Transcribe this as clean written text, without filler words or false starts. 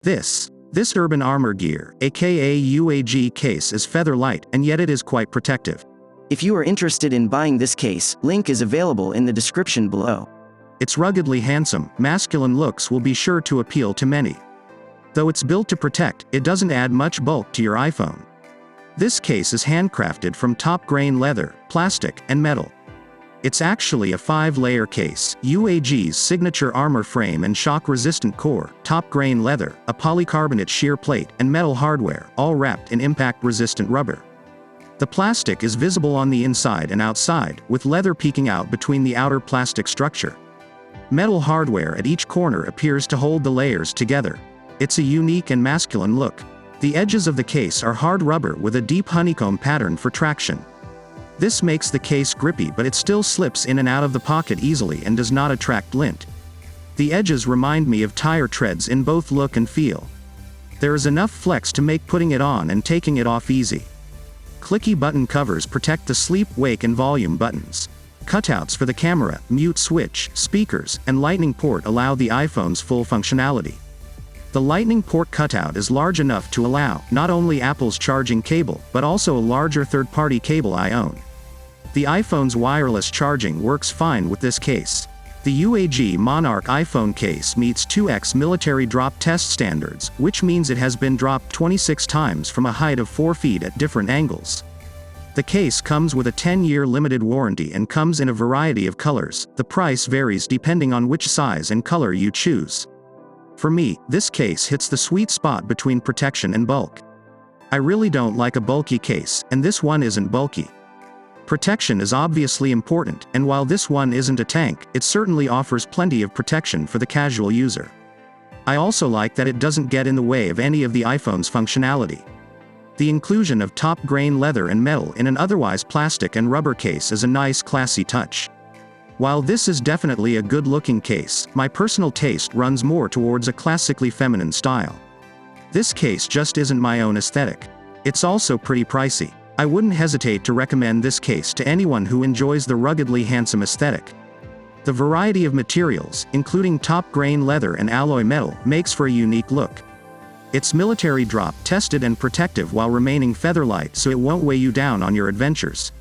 This urban armor gear, aka UAG case, is feather light, and yet it is quite protective. If you are interested in buying this case, link is available in the description below. Its ruggedly handsome, masculine looks will be sure to appeal to many. Though it's built to protect, it doesn't add much bulk to your iPhone. This case is handcrafted from top-grain leather, plastic, and metal. It's actually a 5-layer case, UAG's signature armor frame and shock-resistant core, top-grain leather, a polycarbonate shear plate, and metal hardware, all wrapped in impact-resistant rubber. The plastic is visible on the inside and outside, with leather peeking out between the outer plastic structure. Metal hardware at each corner appears to hold the layers together. It's a unique and masculine look. The edges of the case are hard rubber with a deep honeycomb pattern for traction. This makes the case grippy, but it still slips in and out of the pocket easily and does not attract lint. The edges remind me of tire treads in both look and feel. There is enough flex to make putting it on and taking it off easy. Clicky button covers protect the sleep, wake, and volume buttons. Cutouts for the camera, mute switch, speakers, and lightning port allow the iPhone's full functionality. The lightning port cutout is large enough to allow not only Apple's charging cable, but also a larger third-party cable I own. The iPhone's wireless charging works fine with this case. The UAG Monarch iPhone case meets 2x military drop test standards, which means it has been dropped 26 times from a height of 4 feet at different angles. The case comes with a 10-year limited warranty and comes in a variety of colors. The price varies depending on which size and color you choose. For me, this case hits the sweet spot between protection and bulk. I really don't like a bulky case, and this one isn't bulky. Protection is obviously important, and while this one isn't a tank, it certainly offers plenty of protection for the casual user. I also like that it doesn't get in the way of any of the iPhone's functionality. The inclusion of top-grain leather and metal in an otherwise plastic and rubber case is a nice, classy touch. While this is definitely a good-looking case, my personal taste runs more towards a classically feminine style. This case just isn't my own aesthetic. It's also pretty pricey. I wouldn't hesitate to recommend this case to anyone who enjoys the ruggedly handsome aesthetic. The variety of materials, including top-grain leather and alloy metal, makes for a unique look. It's military drop tested and protective while remaining feather light, so it won't weigh you down on your adventures.